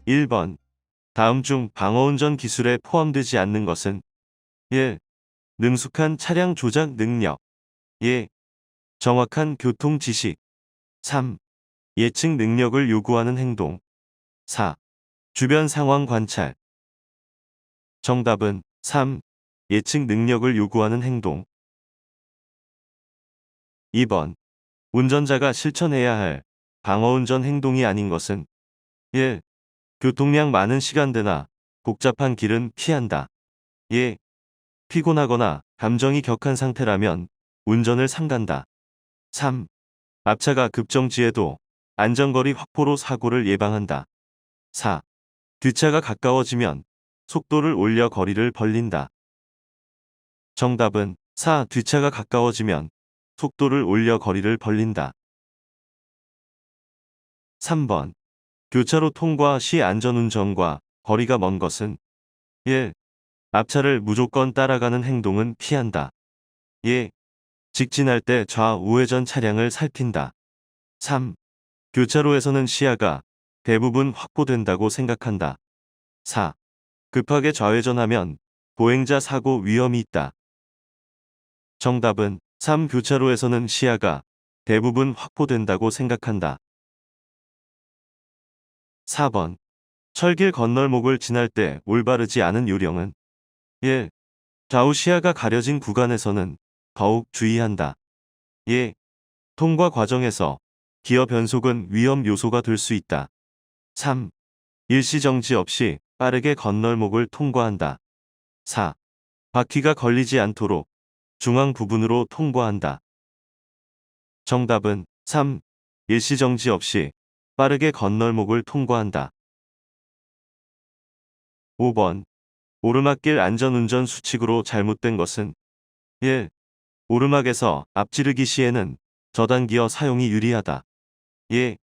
1번. 다음 중 방어운전 기술에 포함되지 않는 것은 1. 능숙한 차량 조작 능력. 2. 정확한 교통 지식. 3. 예측 능력을 요구하는 행동. 4. 주변 상황 관찰. 정답은 3. 예측 능력을 요구하는 행동. 2번. 운전자가 실천해야 할 방어운전 행동이 아닌 것은 1. 교통량 많은 시간대나 복잡한 길은 피한다. 2. 피곤하거나 감정이 격한 상태라면 운전을 삼간다. 3. 앞차가 급정지해도 안전거리 확보로 사고를 예방한다. 4. 뒷차가 가까워지면 속도를 올려 거리를 벌린다. 정답은 4. 뒷차가 가까워지면 속도를 올려 거리를 벌린다. 3번. 교차로 통과 시 안전운전과 거리가 먼 것은 1. 앞차를 무조건 따라가는 행동은 피한다. 2. 직진할 때 좌우회전 차량을 살핀다. 3. 교차로에서는 시야가 대부분 확보된다고 생각한다. 4. 급하게 좌회전하면 보행자 사고 위험이 있다. 정답은 3. 교차로에서는 시야가 대부분 확보된다고 생각한다. 4번. 철길 건널목을 지날 때 올바르지 않은 요령은 1. 좌우 시야가 가려진 구간에서는 더욱 주의한다. 2. 통과 과정에서 기어 변속은 위험 요소가 될 수 있다. 3. 일시정지 없이 빠르게 건널목을 통과한다. 4. 바퀴가 걸리지 않도록 중앙 부분으로 통과한다. 정답은 3. 일시정지 없이 빠르게 건널목을 통과한다. 5번. 오르막길 안전운전 수칙으로 잘못된 것은 1. 오르막에서 앞지르기 시에는 저단기어 사용이 유리하다. 2.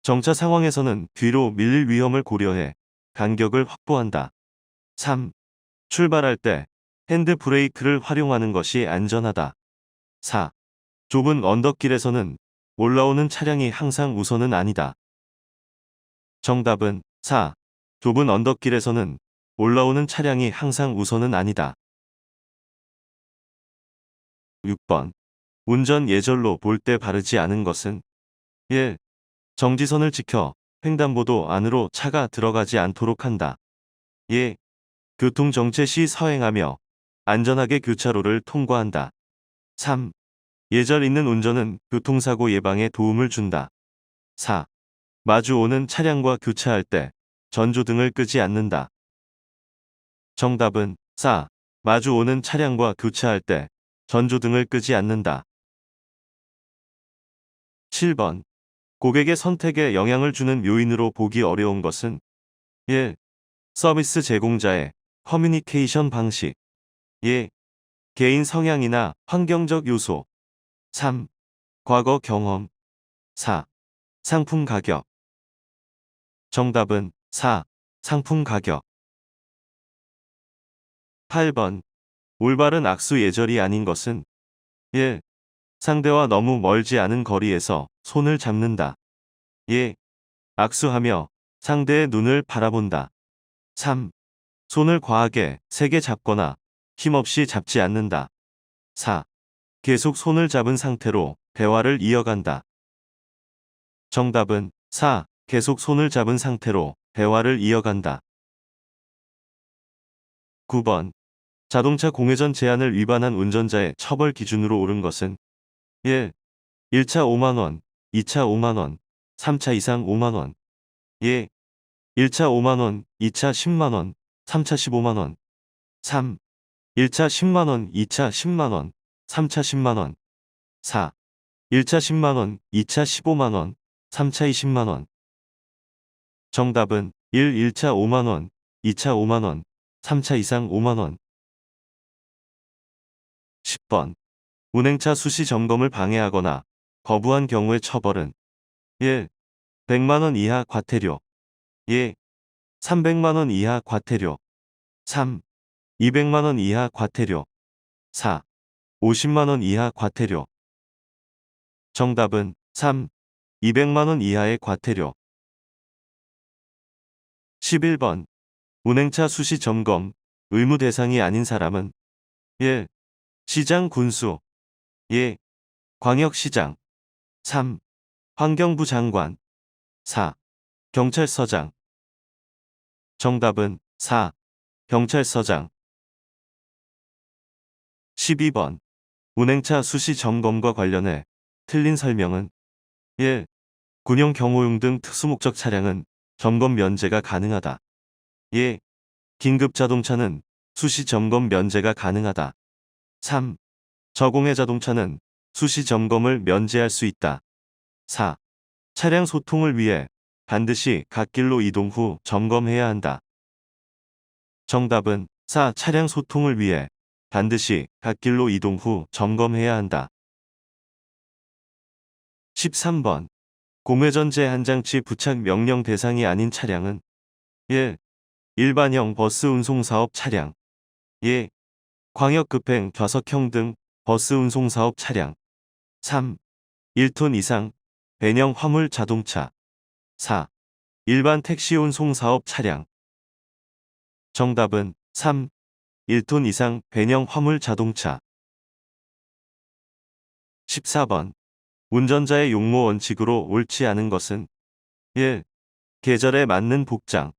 정차 상황에서는 뒤로 밀릴 위험을 고려해 간격을 확보한다. 3. 출발할 때 핸드 브레이크를 활용하는 것이 안전하다. 4. 좁은 언덕길에서는 올라오는 차량이 항상 우선은 아니다. 정답은 4. 좁은 언덕길에서는 올라오는 차량이 항상 우선은 아니다. 6번. 운전 예절로 볼 때 바르지 않은 것은 1. 정지선을 지켜 횡단보도 안으로 차가 들어가지 않도록 한다. 2. 교통정체 시 서행하며 안전하게 교차로를 통과한다. 3. 예절 있는 운전은 교통사고 예방에 도움을 준다. 4. 마주오는 차량과 교차할 때 전조등을 끄지 않는다. 정답은 4. 마주오는 차량과 교차할 때 전조등을 끄지 않는다. 7번. 고객의 선택에 영향을 주는 요인으로 보기 어려운 것은 1. 서비스 제공자의 커뮤니케이션 방식. 2. 개인 성향이나 환경적 요소. 3. 과거 경험. 4. 상품 가격. 정답은 4. 상품 가격. 8번. 올바른 악수 예절이 아닌 것은 1. 상대와 너무 멀지 않은 거리에서 손을 잡는다. 2. 악수하며 상대의 눈을 바라본다. 3. 손을 과하게 세게 잡거나 힘없이 잡지 않는다. 4. 계속 손을 잡은 상태로 대화를 이어간다. 정답은 4. 계속 손을 잡은 상태로 대화를 이어간다. 9번. 자동차 공회전 제한을 위반한 운전자의 처벌 기준으로 옳은 것은 1. 1차 5만원, 2차 5만원, 3차 이상 5만원. 2. 1차 5만원, 2차 10만원, 3차 15만원. 3. 1차 10만원, 2차 10만원, 3차 10만원. 4. 1차 10만원, 2차 15만원, 3차 20만원. 정답은 1차 5만원, 2차 5만원, 3차 이상 5만원. 10번. 운행차 수시 점검을 방해하거나 거부한 경우의 처벌은 1. 100만원 이하 과태료. 2. 300만원 이하 과태료. 3. 200만원 이하 과태료. 4. 50만원 이하 과태료. 정답은 3. 200만원 이하의 과태료. 11번. 운행차 수시 점검 의무 대상이 아닌 사람은 1. 시장 군수 2. 광역시장 3. 환경부 장관 4. 경찰서장. 정답은 4. 경찰서장. 12번. 운행차 수시 점검과 관련해 틀린 설명은 1. 군용 경호용 등 특수목적 차량은 점검 면제가 가능하다. 2. 긴급 자동차는 수시 점검 면제가 가능하다. 3. 저공해 자동차는 수시 점검을 면제할 수 있다. 4. 차량 소통을 위해 반드시 갓길로 이동 후 점검해야 한다. 정답은 4. 차량 소통을 위해 반드시 갓길로 이동 후 점검해야 한다. 13번. 공회전 제한장치 부착 명령 대상이 아닌 차량은 1. 일반형 버스 운송사업 차량 2. 광역급행 좌석형 등 버스 운송사업 차량 3. 1톤 이상 배령 화물 자동차 4. 일반 택시 운송사업 차량. 정답은 3. 1톤 이상 배령 화물 자동차. 14번. 운전자의 용모 원칙으로 옳지 않은 것은 1. 계절에 맞는 복장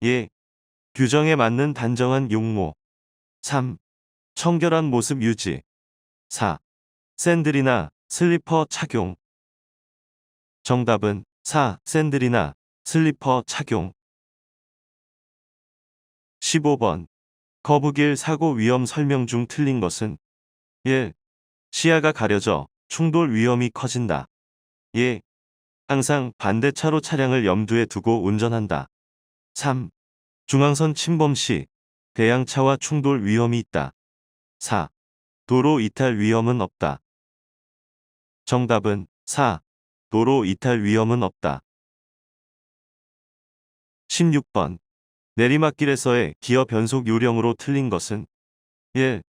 2. 규정에 맞는 단정한 용모 3. 청결한 모습 유지 4. 샌들이나 슬리퍼 착용. 정답은 4. 샌들이나 슬리퍼 착용. 15번. 거북일 사고 위험 설명 중 틀린 것은 1. 시야가 가려져 충돌 위험이 커진다. 2. 항상 반대차로 차량을 염두에 두고 운전한다. 3. 중앙선 침범 시 대양차와 충돌 위험이 있다. 4. 도로 이탈 위험은 없다. 정답은 4. 도로 이탈 위험은 없다. 16번. 내리막길에서의 기어 변속 요령으로 틀린 것은 1.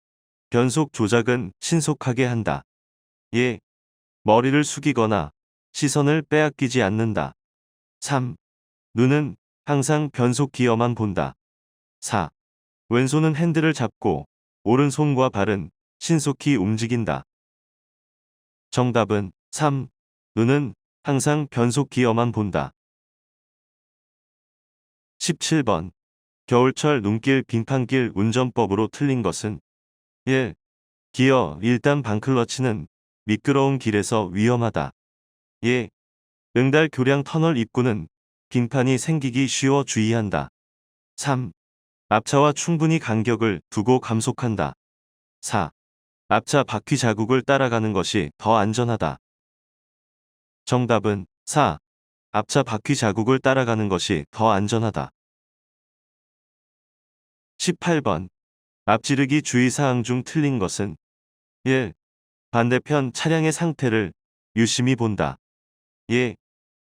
변속 조작은 신속하게 한다. 2. 머리를 숙이거나 시선을 빼앗기지 않는다. 3. 눈은 항상 변속 기어만 본다. 4. 왼손은 핸들을 잡고 오른손과 발은 신속히 움직인다. 정답은 3. 눈은 항상 변속 기어만 본다. 17번. 겨울철 눈길 빙판길 운전법으로 틀린 것은 1. 기어 1단 반클러치는 미끄러운 길에서 위험하다. 2. 응달 교량 터널 입구는 빙판이 생기기 쉬워 주의한다. 3. 앞차와 충분히 간격을 두고 감속한다. 4. 앞차 바퀴 자국을 따라가는 것이 더 안전하다. 정답은 4. 앞차 바퀴 자국을 따라가는 것이 더 안전하다. 18번. 앞지르기 주의사항 중 틀린 것은 1. 반대편 차량의 상태를 유심히 본다. 2.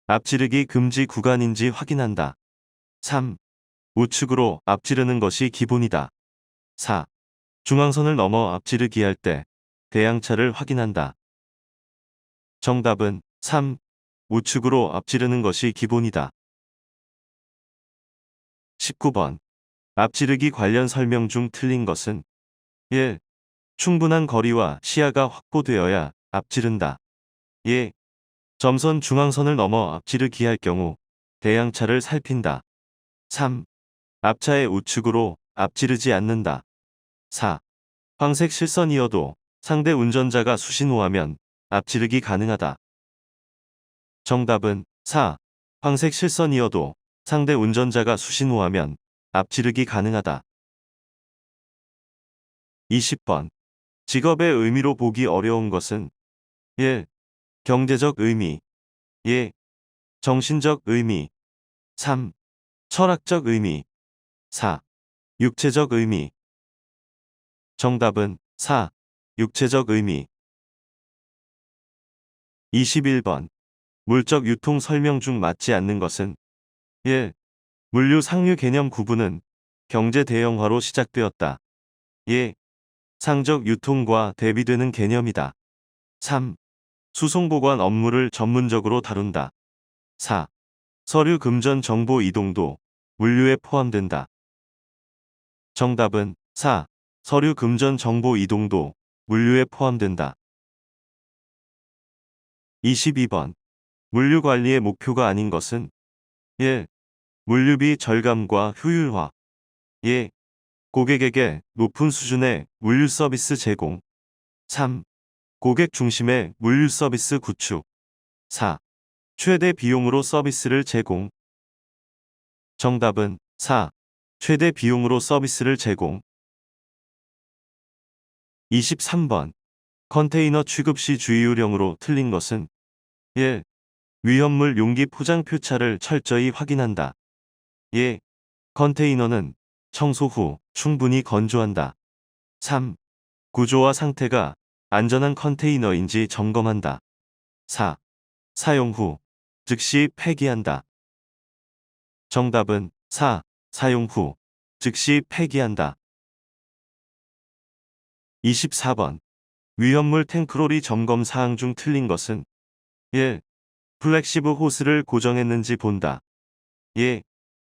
앞지르기 금지 구간인지 확인한다. 3. 우측으로 앞지르는 것이 기본이다. 4. 중앙선을 넘어 앞지르기 할 때 대양차를 확인한다. 정답은 3. 우측으로 앞지르는 것이 기본이다. 19번. 앞지르기 관련 설명 중 틀린 것은 1. 충분한 거리와 시야가 확보되어야 앞지른다. 2. 점선 중앙선을 넘어 앞지르기 할 경우 대양차를 살핀다. 3. 앞차의 우측으로 앞지르지 않는다. 4. 황색 실선이어도 상대 운전자가 수신호하면 앞지르기 가능하다. 정답은 4. 황색 실선이어도 상대 운전자가 수신호하면 앞지르기 가능하다. 20번. 직업의 의미로 보기 어려운 것은 1. 경제적 의미 2. 정신적 의미 3. 철학적 의미 4. 육체적 의미. 정답은 4. 육체적 의미. 21번. 물적 유통 설명 중 맞지 않는 것은 1. 물류 상류 개념 구분은 경제 대형화로 시작되었다. 2. 상적 유통과 대비되는 개념이다. 3. 수송보관 업무를 전문적으로 다룬다. 4. 서류 금전 정보 이동도 물류에 포함된다. 정답은 4. 서류 금전 정보 이동도 물류에 포함된다. 22번. 물류 관리의 목표가 아닌 것은 1. 물류비 절감과 효율화. 2. 고객에게 높은 수준의 물류 서비스 제공. 3. 고객 중심의 물류 서비스 구축. 4. 최대 비용으로 서비스를 제공. 정답은 4. 최대 비용으로 서비스를 제공. 23번. 컨테이너 취급 시 주의요령으로 틀린 것은 1. 위험물 용기 포장 표차를 철저히 확인한다. 2. 컨테이너는 청소 후 충분히 건조한다. 3. 구조와 상태가 안전한 컨테이너인지 점검한다. 4. 사용 후 즉시 폐기한다. 정답은 4. 사용 후 즉시 폐기한다. 24번. 위험물 탱크로리 점검 사항 중 틀린 것은 1. 플렉시브 호스를 고정했는지 본다. 2.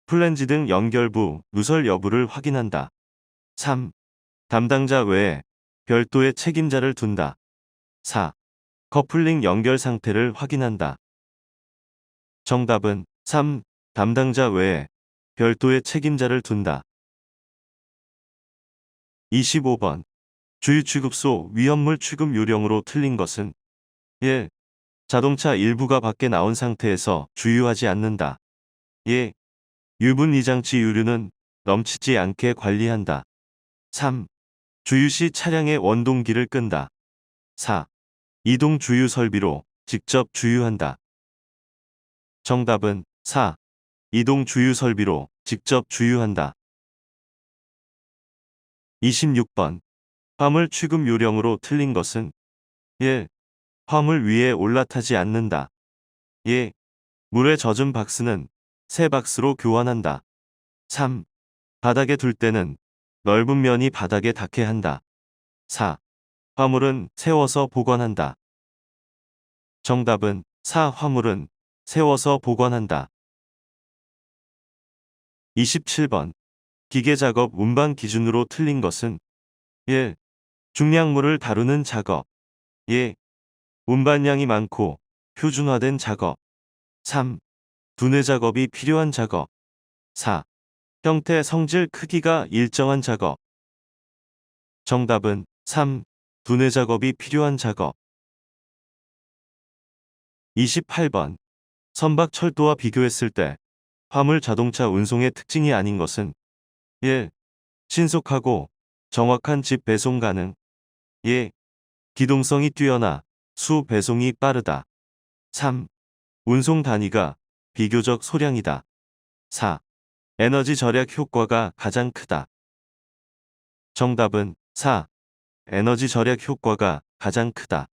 플랜지 등 연결부 누설 여부를 확인한다. 3. 담당자 외에 별도의 책임자를 둔다. 4. 커플링 연결 상태를 확인한다. 정답은 3. 담당자 외에 별도의 책임자를 둔다. 25번. 주유취급소 위험물 취급 요령으로 틀린 것은 1. 자동차 일부가 밖에 나온 상태에서 주유하지 않는다. 2. 유분 이장치 유류는 넘치지 않게 관리한다. 3. 주유 시 차량의 원동기를 끈다. 4. 이동 주유 설비로 직접 주유한다. 정답은 4. 이동 주유 설비로 직접 주유한다. 26번. 화물 취급 요령으로 틀린 것은 1. 화물 위에 올라타지 않는다. 2. 물에 젖은 박스는 새 박스로 교환한다. 3. 바닥에 둘 때는 넓은 면이 바닥에 닿게 한다. 4. 화물은 세워서 보관한다. 정답은 4. 화물은 세워서 보관한다. 27번. 기계작업 운반 기준으로 틀린 것은 1. 중량물을 다루는 작업. 2. 운반량이 많고 표준화된 작업. 3. 두뇌 작업이 필요한 작업. 4. 형태 성질 크기가 일정한 작업. 정답은 3. 두뇌 작업이 필요한 작업. 28번. 선박 철도와 비교했을 때 화물 자동차 운송의 특징이 아닌 것은 1. 신속하고 정확한 집 배송 가능. 2. 기동성이 뛰어나 수 배송이 빠르다. 3. 운송 단위가 비교적 소량이다. 4. 에너지 절약 효과가 가장 크다. 정답은 4. 에너지 절약 효과가 가장 크다.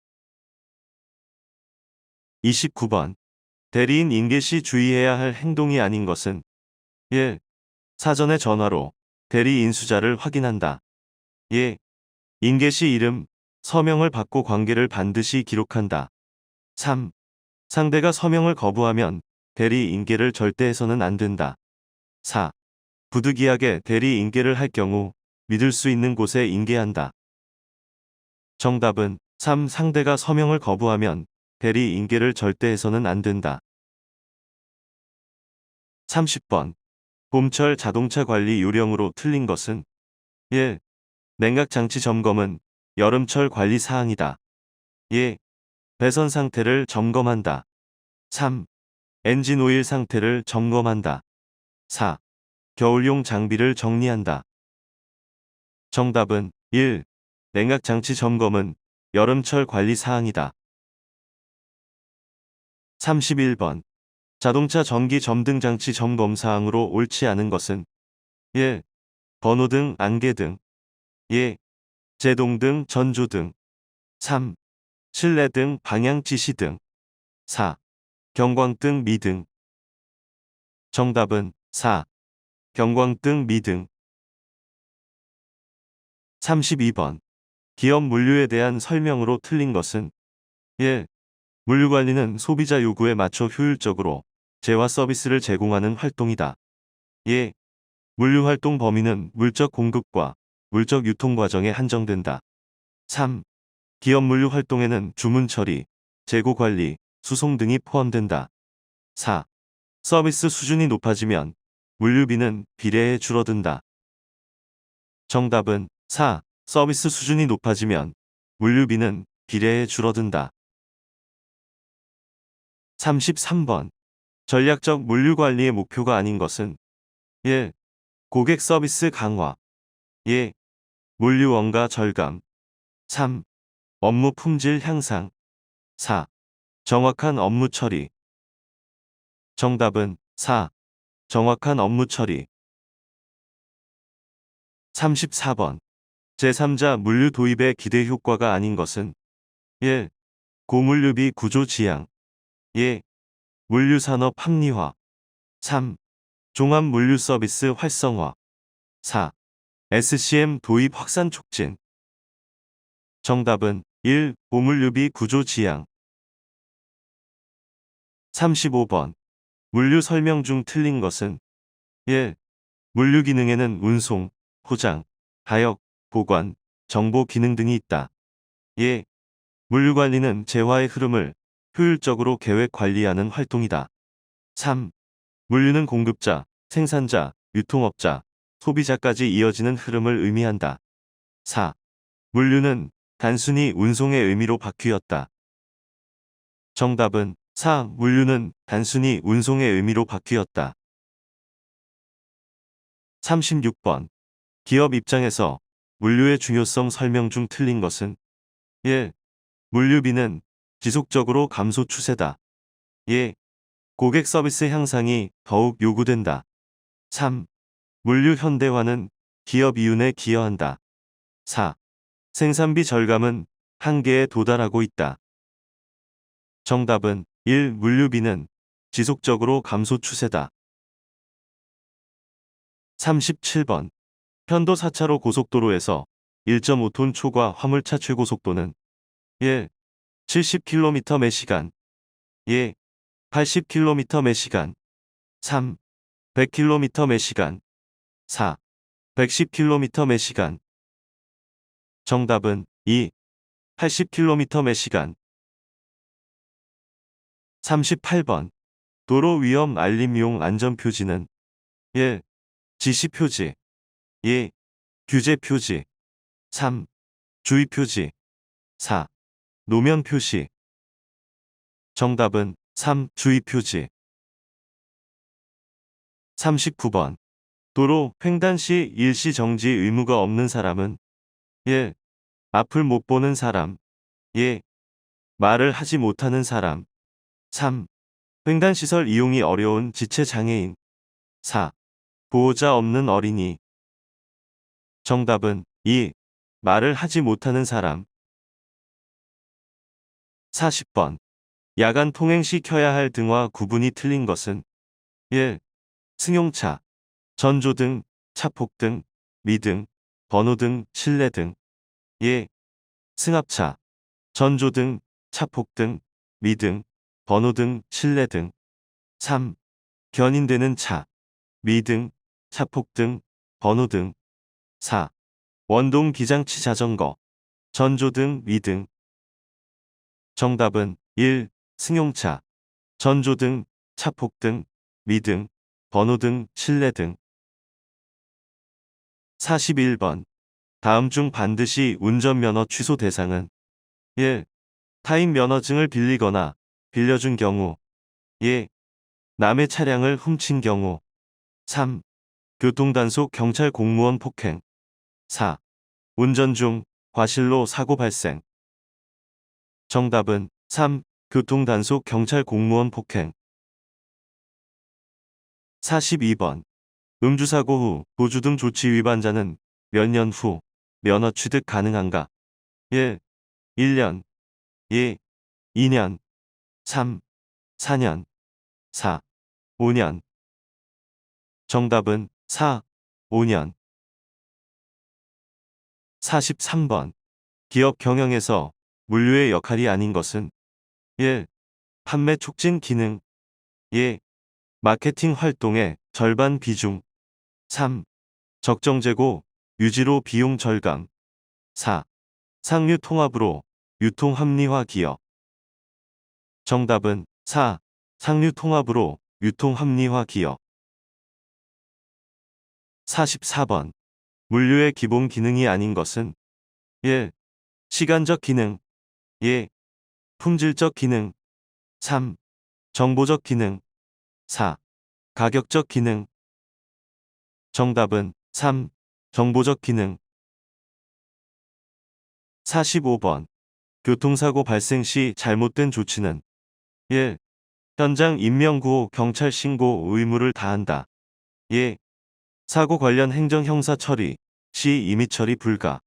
29번. 대리인 인계 시 주의해야 할 행동이 아닌 것은 1. 사전에 전화로 대리 인수자를 확인한다. 2. 인계 시 이름, 서명을 받고 관계를 반드시 기록한다. 3. 상대가 서명을 거부하면 대리 인계를 절대 해서는 안 된다. 4. 부득이하게 대리 인계를 할 경우 믿을 수 있는 곳에 인계한다. 정답은 3. 상대가 서명을 거부하면 대리 인계를 절대 해서는 안 된다. 30번. 봄철 자동차 관리 요령으로 틀린 것은 1. 냉각장치 점검은 여름철 관리 사항이다. 2. 배선 상태를 점검한다. 3. 엔진 오일 상태를 점검한다. 4. 겨울용 장비를 정리한다. 정답은 1. 냉각장치 점검은 여름철 관리 사항이다. 31번. 자동차 전기 점등장치 점검 사항으로 옳지 않은 것은 1. 번호등, 안개등. 2. 제동등, 전조등. 3. 실내등, 방향 지시등. 4. 경광등, 미등. 정답은 4. 경광등, 미등. 32번. 기업 물류에 대한 설명으로 틀린 것은 1. 물류관리는 소비자 요구에 맞춰 효율적으로 재화 서비스를 제공하는 활동이다. 예. 물류 활동 범위는 물적 공급과 물적 유통 과정에 한정된다. 3. 기업 물류 활동에는 주문 처리, 재고 관리, 수송 등이 포함된다. 4. 서비스 수준이 높아지면 물류비는 비례해 줄어든다. 정답은 4. 서비스 수준이 높아지면 물류비는 비례해 줄어든다. 33번. 전략적 물류 관리의 목표가 아닌 것은 1. 고객 서비스 강화 2. 물류 원가 절감 3. 업무 품질 향상 4. 정확한 업무 처리 정답은 4. 정확한 업무 처리 34번. 제3자 물류 도입의 기대 효과가 아닌 것은 1. 고물류비 구조 지향 2. 물류산업 합리화 3. 종합 물류 서비스 활성화 4. SCM 도입 확산 촉진 정답은 1. 고물류비 구조 지향 35번. 물류 설명 중 틀린 것은 1. 물류 기능에는 운송, 포장, 하역, 보관, 정보 기능 등이 있다. 2. 물류 관리는 재화의 흐름을 효율적으로 계획 관리하는 활동이다. 3. 물류는 공급자, 생산자, 유통업자, 소비자까지 이어지는 흐름을 의미한다. 4. 물류는 단순히 운송의 의미로 바뀌었다. 정답은 4. 물류는 단순히 운송의 의미로 바뀌었다. 36번. 기업 입장에서 물류의 중요성 설명 중 틀린 것은 1. 물류비는 지속적으로 감소 추세다. 2. 고객 서비스 향상이 더욱 요구된다. 3. 물류 현대화는 기업 이윤에 기여한다. 4. 생산비 절감은 한계에 도달하고 있다. 정답은 1. 물류비는 지속적으로 감소 추세다. 37번. 편도 4차로 고속도로에서 1.5톤 초과 화물차 최고속도는 1. 70km/시간 2. 80km/시간 3. 100km/시간 4. 110km/시간 정답은 2. 80km/시간 38번. 도로 위험 알림용 안전표지는 1. 지시표지 2. 규제표지 3. 주의표지 4. 노면표시 정답은 3. 주의표지 39번. 도로 횡단 시 일시 정지 의무가 없는 사람은 1. 앞을 못 보는 사람 2. 말을 하지 못하는 사람 3. 횡단시설 이용이 어려운 지체장애인 4. 보호자 없는 어린이 정답은 2. 말을 하지 못하는 사람 40번. 야간 통행 시 켜야 할 등화 구분이 틀린 것은 1. 승용차, 전조등, 차폭등, 미등, 번호등, 실내등 2. 승합차, 전조등, 차폭등, 미등, 번호등, 실내등 3. 견인되는 차, 미등, 차폭등, 번호등 4. 원동 기장치 자전거, 전조등, 미등 정답은 1. 승용차, 전조등, 차폭등, 미등, 번호등, 실내등 41번. 다음 중 반드시 운전면허 취소 대상은 1. 타인 면허증을 빌리거나 빌려준 경우 2. 남의 차량을 훔친 경우 3. 교통단속 경찰 공무원 폭행 4. 운전 중 과실로 사고 발생 정답은 3. 교통단속 경찰 공무원 폭행 42번. 음주사고 후 도주등 조치 위반자는 몇 년 후 면허 취득 가능한가? 1. 1년 2. 2년 3. 4년 4. 5년 정답은 4. 5년 43번. 기업 경영에서 물류의 역할이 아닌 것은 1. 판매 촉진 기능 2. 마케팅 활동의 절반 비중 3. 적정 재고, 유지로 비용 절감. 4. 상류 통합으로 유통 합리화 기여. 정답은 4. 상류 통합으로 유통 합리화 기여. 44번. 물류의 기본 기능이 아닌 것은 1. 시간적 기능. 2. 품질적 기능. 3. 정보적 기능. 4. 가격적 기능. 정답은 3. 정보적 기능. 45번. 교통사고 발생 시 잘못된 조치는 1. 현장 인명구호 경찰 신고 의무를 다한다. 2. 사고 관련 행정 형사 처리 시 임의 처리 불가.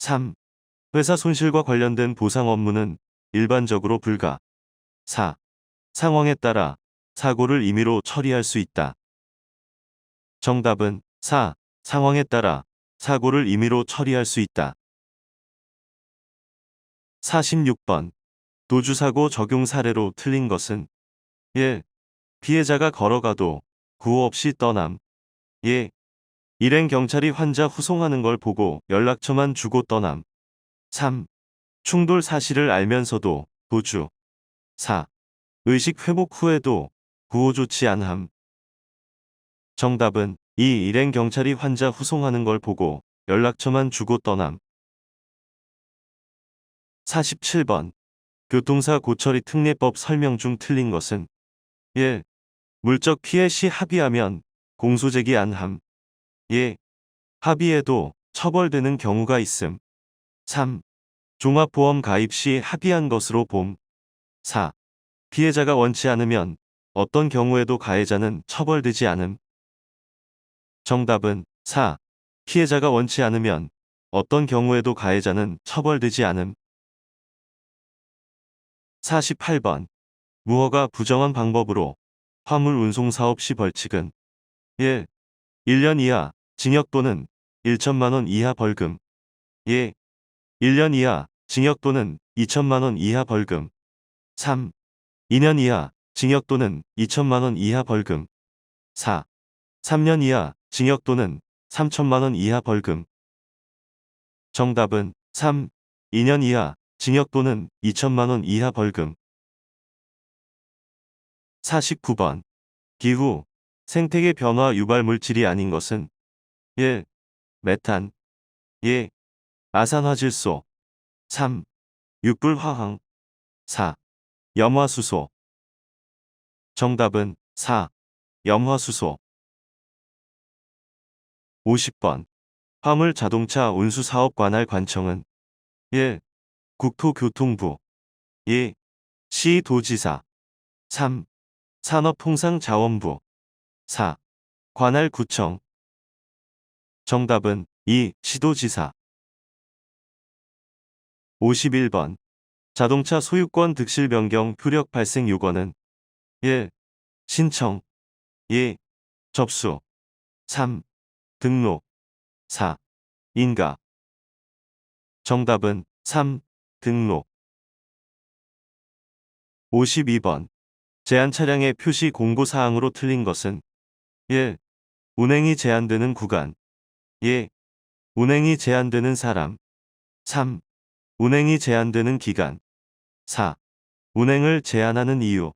3. 회사 손실과 관련된 보상 업무는 일반적으로 불가. 4. 상황에 따라 사고를 임의로 처리할 수 있다. 정답은 4. 상황에 따라 사고를 임의로 처리할 수 있다. 46번. 도주사고 적용 사례로 틀린 것은 1. 피해자가 걸어가도 구호 없이 떠남. 2. 일행 경찰이 환자 후송하는 걸 보고 연락처만 주고 떠남. 3. 충돌 사실을 알면서도 도주. 4. 의식 회복 후에도 구호 조치 안 함. 정답은 2. 일행 경찰이 환자 후송하는 걸 보고 연락처만 주고 떠남. 47번. 교통사 고처리 특례법 설명 중 틀린 것은 1. 물적 피해 시 합의하면 공소제기 안 함. 2. 합의해도 처벌되는 경우가 있음. 3. 종합보험 가입 시 합의한 것으로 봄. 4. 피해자가 원치 않으면 어떤 경우에도 가해자는 처벌되지 않음. 정답은 4. 피해자가 원치 않으면 어떤 경우에도 가해자는 처벌되지 않음. 48번. 무허가 부정한 방법으로 화물 운송 사업 시 벌칙은 1. 1년 이하 징역 또는 1천만 원 이하 벌금. 2. 1년 이하 징역 또는 2천만 원 이하 벌금. 3. 2년 이하 징역 또는 2천만 원 이하 벌금. 4. 3년 이하 징역 또는 3천만 원 이하 벌금. 정답은 3. 2년 이하 징역 또는 2천만 원 이하 벌금. 49번. 기후, 생태계 변화 유발 물질이 아닌 것은 1. 메탄. 2. 아산화질소. 3. 육불화황. 4. 염화수소. 정답은 4. 염화수소. 50번. 화물 자동차 운수 사업 관할 관청은 1. 국토교통부. 2. 시도지사. 3. 산업통상자원부. 4. 관할구청. 정답은 2. 시도지사. 51번. 자동차 소유권 득실 변경 효력 발생 요건은 1. 신청. 2. 접수. 3. 등록. 4. 인가. 정답은 3. 등록. 52번. 제한 차량의 표시 공고사항으로 틀린 것은 1. 운행이 제한되는 구간. 2. 운행이 제한되는 사람. 3. 운행이 제한되는 기간. 4. 운행을 제한하는 이유.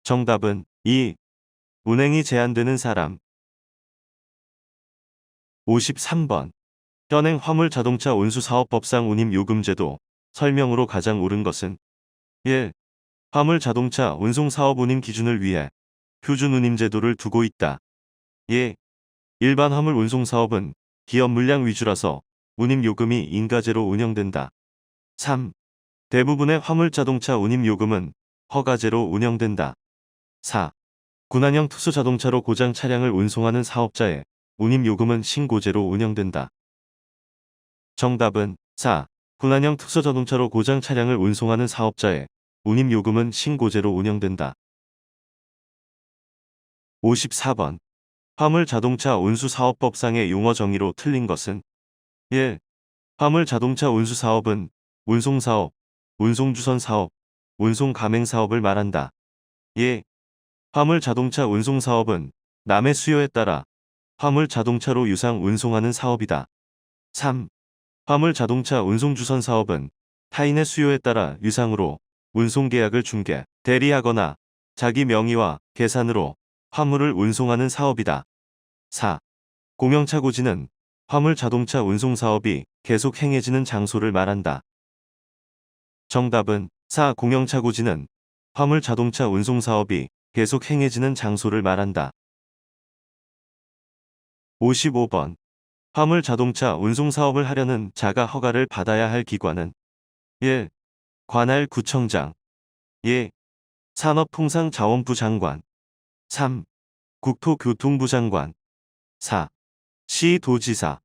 정답은 2. 운행이 제한되는 사람. 53번. 현행 화물자동차 운수사업법상 운임요금제도 설명으로 가장 옳은 것은 1. 화물자동차 운송사업 운임 기준을 위해 표준 운임제도를 두고 있다. 2. 일반 화물 운송사업은 기업 물량 위주라서 운임요금이 인가제로 운영된다. 3. 대부분의 화물자동차 운임요금은 허가제로 운영된다. 4. 군안형 특수자동차로 고장 차량을 운송하는 사업자의 운임요금은 신고제로 운영된다. 정답은 4. 군안형 특수자동차로 고장 차량을 운송하는 사업자의 운임요금은 신고제로 운영된다. 54번. 화물자동차 운수사업법상의 용어 정의로 틀린 것은 1. 화물자동차 운수사업은 운송사업, 운송주선사업, 운송가맹사업을 말한다. 2. 화물자동차 운송사업은 남의 수요에 따라 화물 자동차로 유상 운송하는 사업이다. 3. 화물 자동차 운송주선 사업은 타인의 수요에 따라 유상으로 운송계약을 중개, 대리하거나 자기 명의와 계산으로 화물을 운송하는 사업이다. 4. 공영차고지는 화물 자동차 운송 사업이 계속 행해지는 장소를 말한다. 정답은 4. 공영차고지는 화물 자동차 운송 사업이 계속 행해지는 장소를 말한다. 55번. 화물 자동차 운송 사업을 하려는 자가 허가를 받아야 할 기관은 1. 관할 구청장 2. 산업통상자원부 장관 3. 국토교통부 장관 4. 시도지사.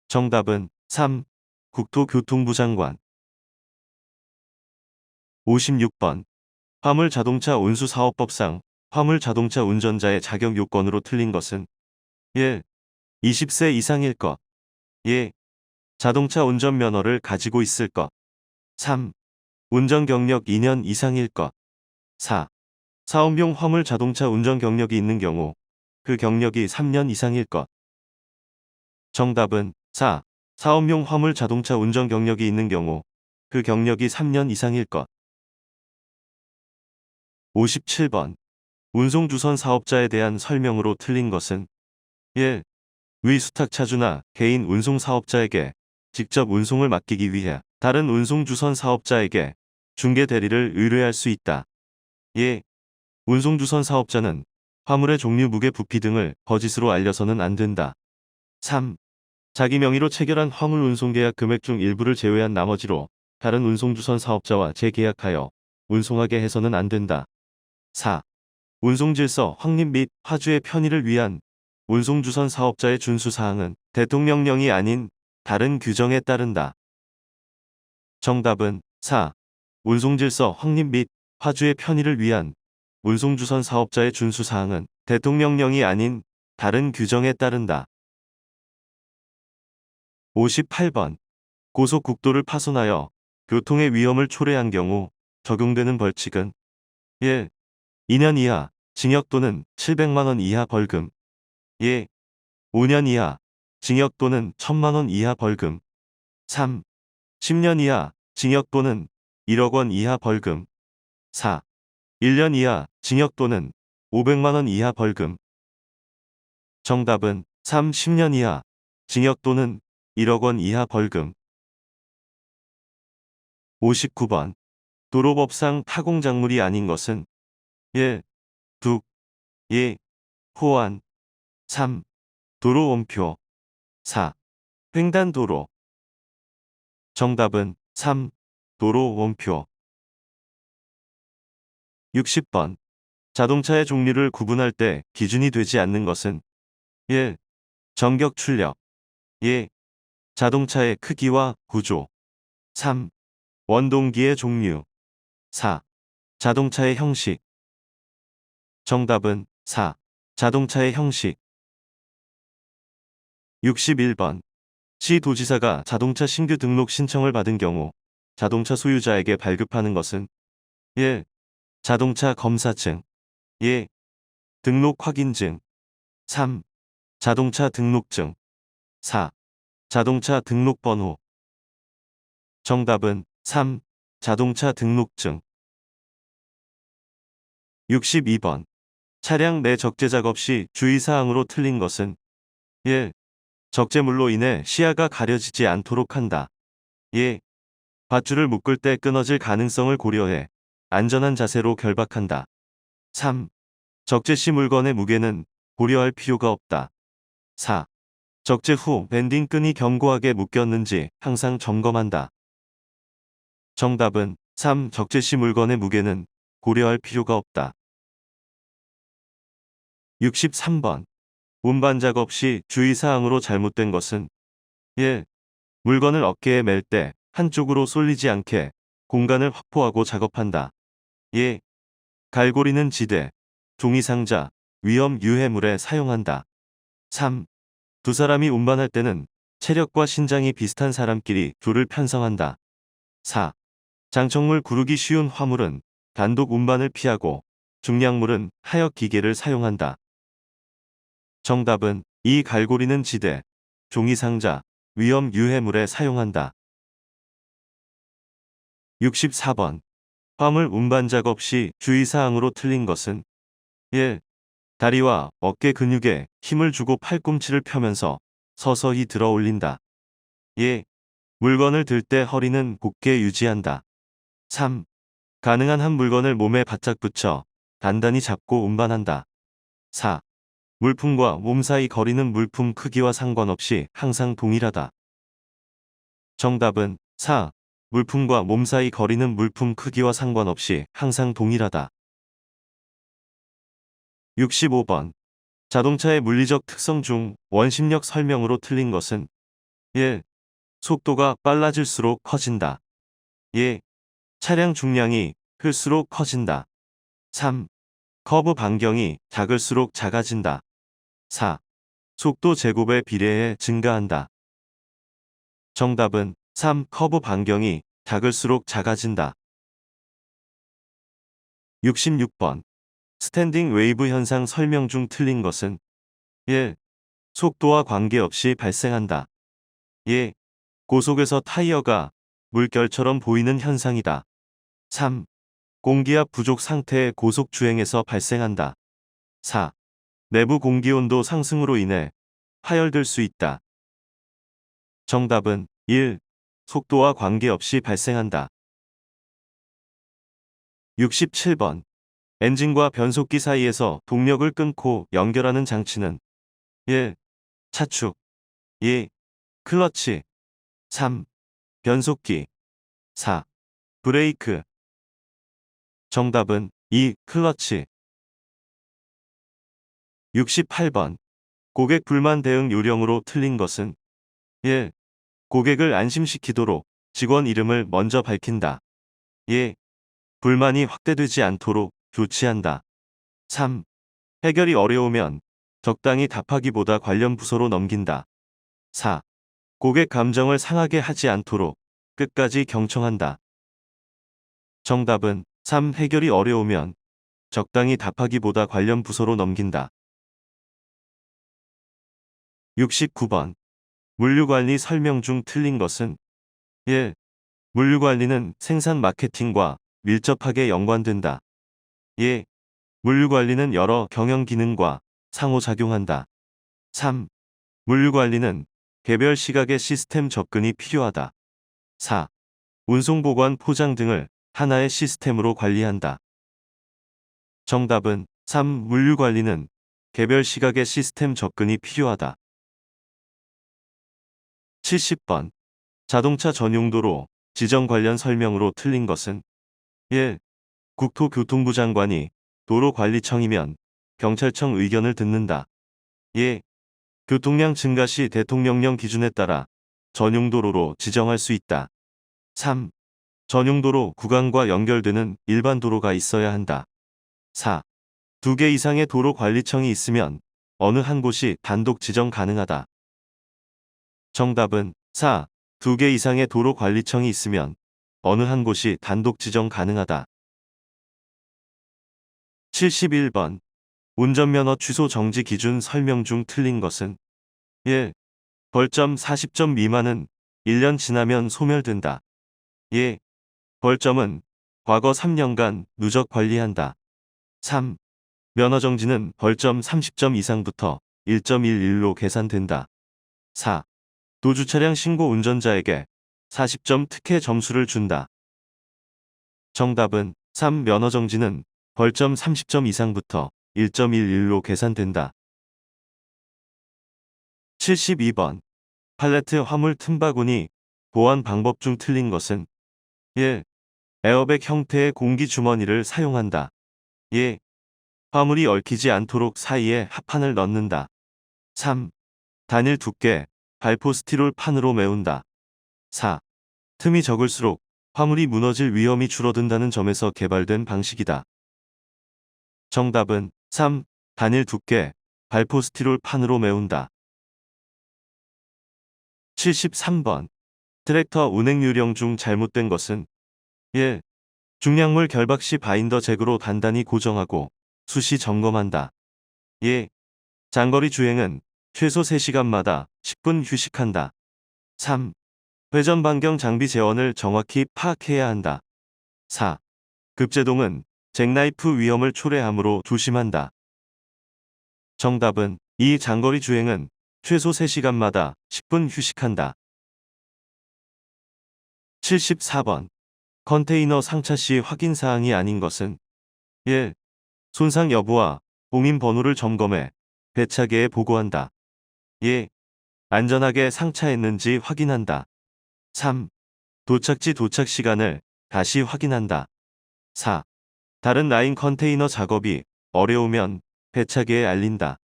정답은 3. 국토교통부 장관. 56번. 화물자동차 운수사업법상 화물자동차 운전자의 자격 요건으로 틀린 것은 1. 20세 이상일 것 2. 자동차 운전면허를 가지고 있을 것 3. 운전 경력 2년 이상일 것 4. 사업용 화물자동차 운전 경력이 있는 경우 그 경력이 3년 이상일 것. 정답은 4. 사업용 화물 자동차 운전 경력이 있는 경우 그 경력이 3년 이상일 것. 57번. 운송주선 사업자에 대한 설명으로 틀린 것은 1. 위수탁차주나 개인 운송사업자에게 직접 운송을 맡기기 위해 다른 운송주선 사업자에게 중개 대리를 의뢰할 수 있다. 2. 운송주선 사업자는 화물의 종류, 무게, 부피 등을 거짓으로 알려서는 안 된다. 3. 자기 명의로 체결한 화물 운송계약 금액 중 일부를 제외한 나머지로 다른 운송주선 사업자와 재계약하여 운송하게 해서는 안 된다. 4. 운송질서 확립 및 화주의 편의를 위한 운송주선 사업자의 준수사항은 대통령령이 아닌 다른 규정에 따른다. 정답은 4. 운송질서 확립 및 화주의 편의를 위한 운송주선 사업자의 준수사항은 대통령령이 아닌 다른 규정에 따른다. 58번. 고속국도를 파손하여 교통의 위험을 초래한 경우 적용되는 벌칙은 1. 2년 이하 징역 또는 700만 원 이하 벌금 2. 5년 이하 징역 또는 1000만 원 이하 벌금 3. 10년 이하 징역 또는 1억 원 이하 벌금 4. 1년 이하 징역 또는 500만 원 이하 벌금. 정답은 3. 10년 이하 징역 또는 1억 원 이하 벌금. 59번. 도로법상 타공작물이 아닌 것은 1. 둑 2. 호환 3. 도로원표 4. 횡단도로. 정답은 3. 도로원표. 60번. 자동차의 종류를 구분할 때 기준이 되지 않는 것은 1. 전격 출력 2. 자동차의 크기와 구조 3. 원동기의 종류 4. 자동차의 형식. 정답은 4. 자동차의 형식. 61번. 시도지사가 자동차 신규 등록 신청을 받은 경우 자동차 소유자에게 발급하는 것은 1. 자동차 검사증 2. 등록 확인증 3. 자동차 등록증 4. 자동차 등록번호. 정답은 3. 자동차 등록증. 62번. 차량 내 적재 작업 시 주의사항으로 틀린 것은 1. 적재물로 인해 시야가 가려지지 않도록 한다. 2. 밧줄을 묶을 때 끊어질 가능성을 고려해 안전한 자세로 결박한다. 3. 적재 시 물건의 무게는 고려할 필요가 없다. 4. 적재 후 밴딩 끈이 견고하게 묶였는지 항상 점검한다. 정답은 3. 적재 시 물건의 무게는 고려할 필요가 없다. 63번. 운반 작업 시 주의사항으로 잘못된 것은 1. 물건을 어깨에 맬 때 한쪽으로 쏠리지 않게 공간을 확보하고 작업한다. 2. 갈고리는 지대, 종이상자, 위험 유해물에 사용한다. 3. 두 사람이 운반할 때는 체력과 신장이 비슷한 사람끼리 줄을 편성한다. 4. 장청물 구르기 쉬운 화물은 단독 운반을 피하고 중량물은 하역 기계를 사용한다. 정답은 이 갈고리는 지대, 종이상자, 위험 유해물에 사용한다. 64번. 화물 운반 작업 시 주의사항으로 틀린 것은 1. 다리와 어깨 근육에 힘을 주고 팔꿈치를 펴면서 서서히 들어 올린다. 2. 물건을 들 때 허리는 곧게 유지한다. 3. 가능한 한 물건을 몸에 바짝 붙여 단단히 잡고 운반한다. 4. 물품과 몸 사이 거리는 물품 크기와 상관없이 항상 동일하다. 정답은 4. 물품과 몸 사이 거리는 물품 크기와 상관없이 항상 동일하다. 65번. 자동차의 물리적 특성 중 원심력 설명으로 틀린 것은 1. 속도가 빨라질수록 커진다. 2. 차량 중량이 클수록 커진다. 3. 커브 반경이 작을수록 작아진다. 4. 속도 제곱에 비례해 증가한다. 정답은 3. 커브 반경이 작을수록 작아진다. 66번. 스탠딩 웨이브 현상 설명 중 틀린 것은 1. 속도와 관계없이 발생한다. 2. 고속에서 타이어가 물결처럼 보이는 현상이다. 3. 공기압 부족 상태의 고속 주행에서 발생한다. 4. 내부 공기온도 상승으로 인해 파열될 수 있다. 정답은 1. 속도와 관계없이 발생한다. 67번. 엔진과 변속기 사이에서 동력을 끊고 연결하는 장치는 1. 차축 2. 클러치 3. 변속기 4. 브레이크. 정답은 2. 클러치. 68번. 고객 불만 대응 요령으로 틀린 것은 1. 고객을 안심시키도록 직원 이름을 먼저 밝힌다. 2. 불만이 확대되지 않도록 조치한다. 3. 해결이 어려우면 적당히 답하기보다 관련 부서로 넘긴다. 4. 고객 감정을 상하게 하지 않도록 끝까지 경청한다. 정답은 3. 해결이 어려우면 적당히 답하기보다 관련 부서로 넘긴다. 69번. 물류관리 설명 중 틀린 것은 1. 물류관리는 생산 마케팅과 밀접하게 연관된다. 2. 물류관리는 여러 경영 기능과 상호작용한다. 3. 물류관리는 개별 시각의 시스템 접근이 필요하다. 4. 운송 보관 포장 등을 하나의 시스템으로 관리한다. 정답은 3. 물류관리는 개별 시각의 시스템 접근이 필요하다. 70번. 자동차 전용도로 지정 관련 설명으로 틀린 것은 1. 국토교통부 장관이 도로관리청이면 경찰청 의견을 듣는다. 2. 교통량 증가 시 대통령령 기준에 따라 전용도로로 지정할 수 있다. 3. 전용도로 구간과 연결되는 일반 도로가 있어야 한다. 4. 2개 이상의 도로관리청이 있으면 어느 한 곳이 단독 지정 가능하다. 정답은 4. 2개 이상의 도로관리청이 있으면 어느 한 곳이 단독 지정 가능하다. 71번. 운전면허 취소 정지 기준 설명 중 틀린 것은 1. 벌점 40점 미만은 1년 지나면 소멸된다. 2. 벌점은 과거 3년간 누적 관리한다. 3. 면허 정지는 벌점 30점 이상부터 1.11로 계산된다. 4. 도주 차량 신고 운전자에게 40점 특혜 점수를 준다. 정답은 3. 면허 정지는 벌점 30점 이상부터 1.11로 계산된다. 72번. 팔레트 화물 틈바구니 보안 방법 중 틀린 것은 1. 에어백 형태의 공기 주머니를 사용한다. 2. 화물이 얽히지 않도록 사이에 합판을 넣는다. 3. 단일 두께 발포 스티롤 판으로 메운다. 4. 틈이 적을수록 화물이 무너질 위험이 줄어든다는 점에서 개발된 방식이다. 정답은 3. 단일 두께 발포 스티롤 판으로 메운다. 73번. 트랙터 운행 요령 중 잘못된 것은 1. 중량물 결박 시 바인더 잭으로 단단히 고정하고 수시 점검한다. 2. 장거리 주행은 최소 3시간마다 10분 휴식한다. 3. 회전 반경 장비 재원을 정확히 파악해야 한다. 4. 급제동은 잭나이프 위험을 초래하므로 조심한다. 정답은 2. 장거리 주행은 최소 3시간마다 10분 휴식한다. 74번. 컨테이너 상차 시 확인사항이 아닌 것은 1. 손상 여부와 봉인 번호를 점검해 배차계에 보고한다. 2. 안전하게 상차했는지 확인한다. 3. 도착지 도착 시간을 다시 확인한다. 4. 다른 라인 컨테이너 작업이 어려우면 배차계에 알린다.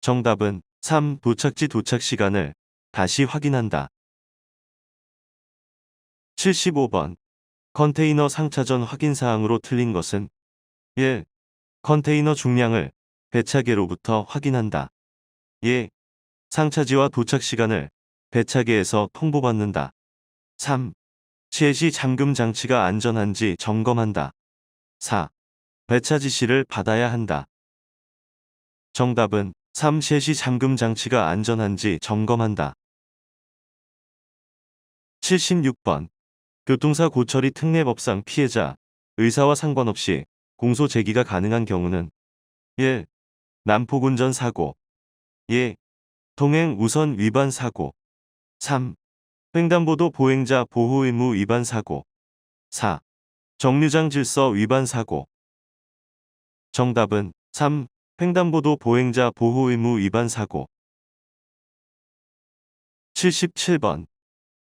정답은 3. 도착지 도착 시간을 다시 확인한다. 75번. 컨테이너 상차 전 확인사항으로 틀린 것은 1. 컨테이너 중량을 배차계로부터 확인한다. 2. 상차지와 도착 시간을 배차계에서 통보받는다. 3. 시해시 잠금 장치가 안전한지 점검한다. 4. 배차 지시를 받아야 한다. 정답은 3. 시해시 잠금 장치가 안전한지 점검한다. 76번. 교통사고 처리 특례법상 피해자, 의사와 상관없이 공소 제기가 가능한 경우는 1. 난폭운전 사고 2. 통행 우선 위반 사고 3. 횡단보도 보행자 보호 의무 위반 사고 4. 정류장 질서 위반 사고. 정답은 3. 횡단보도 보행자 보호 의무 위반 사고. 77번.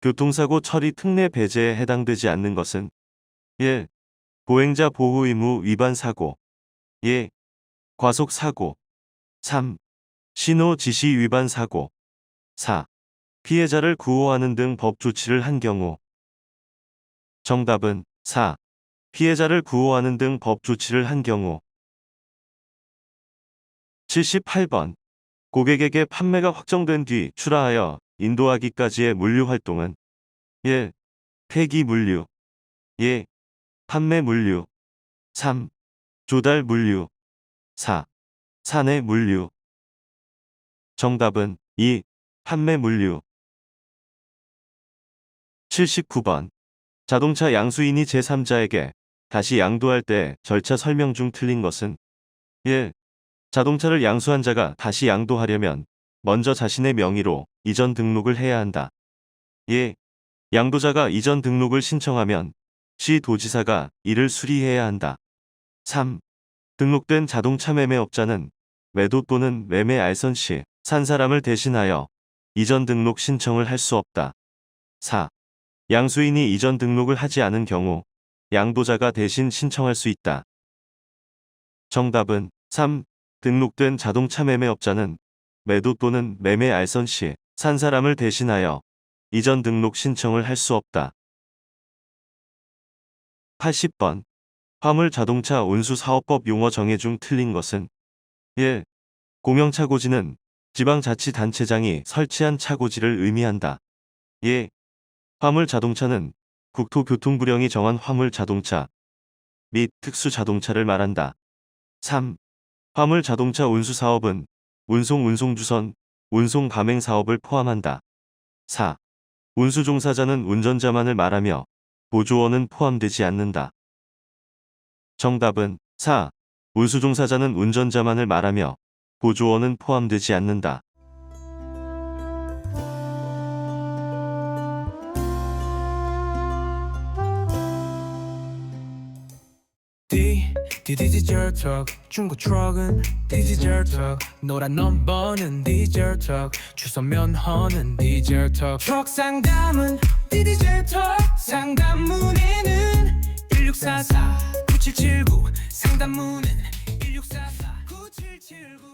교통사고 처리 특례 배제에 해당되지 않는 것은 1. 보행자 보호 의무 위반 사고 2. 과속 사고 3. 신호 지시 위반 사고 4. 피해자를 구호하는 등 법 조치를 한 경우. 정답은 4. 피해자를 구호하는 등 법 조치를 한 경우. 78번. 고객에게 판매가 확정된 뒤 출하하여 인도하기까지의 물류 활동은 1. 폐기 물류 2. 판매 물류 3. 조달 물류 4. 사내 물류. 정답은 2. 판매 물류. 79번. 자동차 양수인이 제3자에게 다시 양도할 때 절차 설명 중 틀린 것은 1. 자동차를 양수한 자가 다시 양도하려면 먼저 자신의 명의로 이전 등록을 해야 한다. 2. 양도자가 이전 등록을 신청하면 시 도지사가 이를 수리해야 한다. 3. 등록된 자동차 매매업자는 매도 또는 매매 알선 시 산 사람을 대신하여 이전 등록 신청을 할 수 없다. 4. 양수인이 이전 등록을 하지 않은 경우 양도자가 대신 신청할 수 있다. 정답은 3. 등록된 자동차 매매업자는 매도 또는 매매 알선 시 산 사람을 대신하여 이전 등록 신청을 할 수 없다. 80번. 화물 자동차 운수사업법 용어 정의 중 틀린 것은 1. 공영차고지는 지방자치단체장이 설치한 차고지를 의미한다. 2. 화물 자동차는 국토교통부령이 정한 화물 자동차 및 특수자동차를 말한다. 3. 화물 자동차 운수사업은 운송주선, 운송가맹사업을 포함한다. 4. 운수종사자는 운전자만을 말하며 보조원은 포함되지 않는다. 정답은 4. 운수종사자는 운전자만을 말하며 보조원은 포함되지 않는다. 디지털 톡 중고 트럭은 디지털 톡 노란 넘버는 디지털 톡 주소 면허는 디지털 톡 트럭 상담은 디지털 톡 상담 문의는 1644-9779 상담 문의는 1644-9779